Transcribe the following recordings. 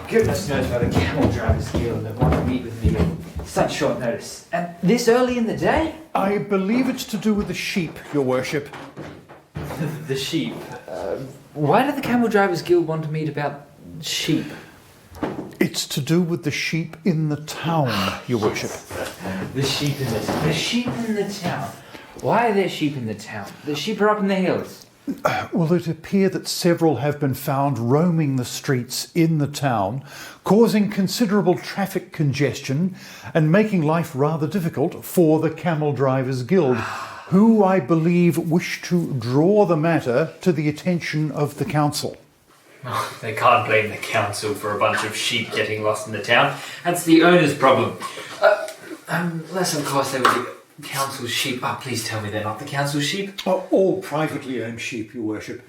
Goodness knows why the Camel Drivers Guild have wanted to meet with me at such short notice. And this early in the day? I believe it's to do with the sheep, Your Worship. The sheep? Why did the Camel Drivers Guild want to meet about sheep? It's to do with the sheep in the town, Your Worship. The sheep in the town. Why are there sheep in the town? The sheep are up in the hills. Well, it appears that several have been found roaming the streets in the town, causing considerable traffic congestion and making life rather difficult for the Camel Drivers Guild, who I believe wish to draw the matter to the attention of the council. Oh, they can't blame the council for a bunch of sheep getting lost in the town. That's the owner's problem. Unless, of course, they were the council's sheep. Oh, please tell me they're not the council's sheep. All privately owned sheep, Your Worship.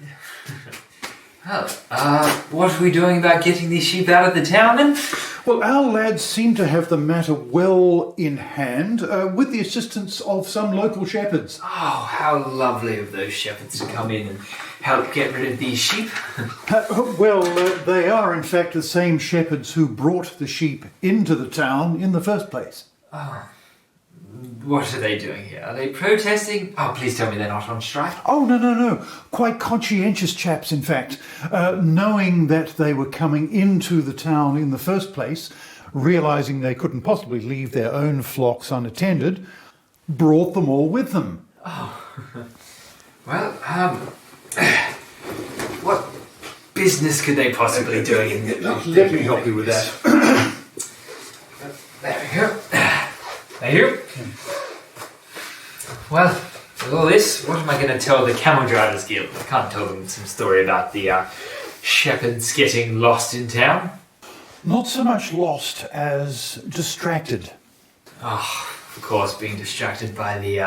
What are we doing about getting these sheep out of the town then? Well, our lads seem to have the matter well in hand, with the assistance of some local shepherds. Oh, how lovely of those shepherds to come in and help get rid of these sheep. They are in fact the same shepherds who brought the sheep into the town in the first place. Oh. What are they doing here? Are they protesting? Oh, please tell me they're not on strike. Oh, no. Quite conscientious chaps, in fact. Knowing that they were coming into the town in the first place, realising they couldn't possibly leave their own flocks unattended, brought them all with them. Oh. Well, what business could they possibly be doing? Let me help you with that. There we go. Thank you. Well, with all this, what am I going to tell the Camel Drivers Guild? I can't tell them some story about the shepherds getting lost in town. Not so much lost as distracted. Oh, of course, being distracted by the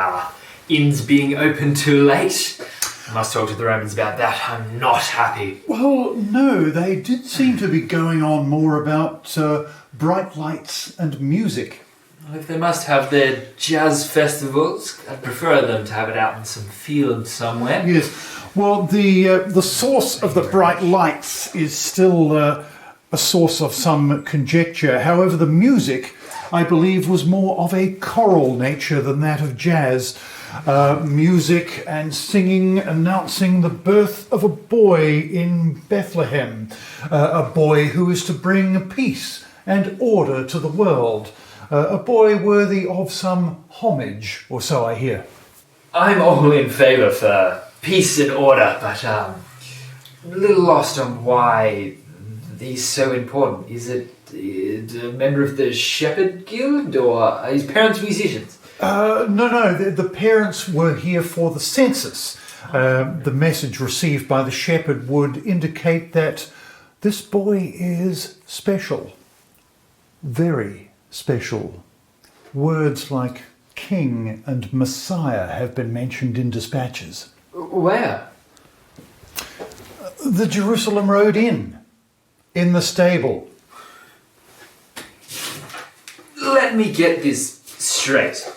inns being open too late. I must talk to the Romans about that. I'm not happy. Well, no, they did seem to be going on more about bright lights and music. Well, if they must have their jazz festivals, I'd prefer them to have it out in some field somewhere. Yes. Well, the source of the bright lights is still a source of some conjecture. However, the music, I believe, was more of a choral nature than that of jazz. Music and singing announcing the birth of a boy in Bethlehem. A boy who is to bring peace and order to the world. A boy worthy of some homage, or so I hear. I'm all in favour for peace and order, but I'm a little lost on why he's so important. Is it a member of the Shepherd Guild, or are his parents musicians? No, the parents were here for the census. The message received by the shepherd would indicate that this boy is special. Very special. Words like king and messiah have been mentioned in dispatches. Where? The Jerusalem Road Inn. In the stable. Let me get this straight.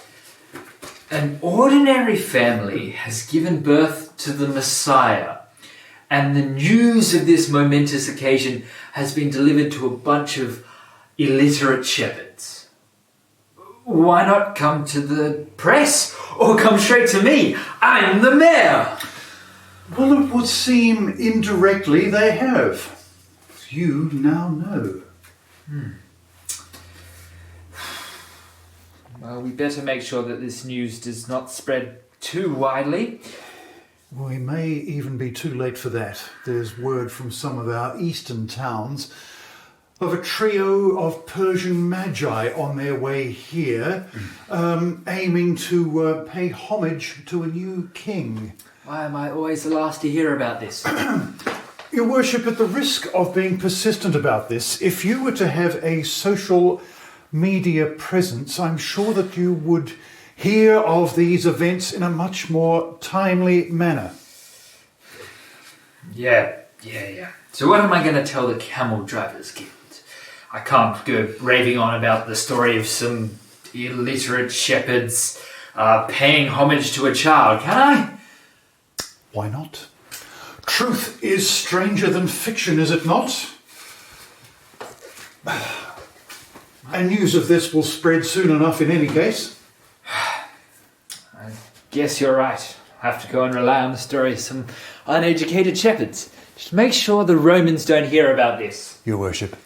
An ordinary family has given birth to the Messiah, and the news of this momentous occasion has been delivered to a bunch of illiterate shepherds. Why not come to the press, or come straight to me? I'm the mayor! Well, it would seem indirectly they have. You now know. Well, we better make sure that this news does not spread too widely. We may even be too late for that. There's word from some of our eastern towns of a trio of Persian magi on their way here, aiming to pay homage to a new king. Why am I always the last to hear about this? Your Worship, at the risk of being persistent about this, if you were to have a social media presence, I'm sure that you would hear of these events in a much more timely manner. Yeah. So what am I going to tell the Camel Drivers Guild? I can't go raving on about the story of some illiterate shepherds paying homage to a child, can I? Why not? Truth is stranger than fiction, is it not? And news of this will spread soon enough in any case. I guess you're right. I'll have to go and rely on the story of some uneducated shepherds. Just make sure the Romans don't hear about this. Your worship.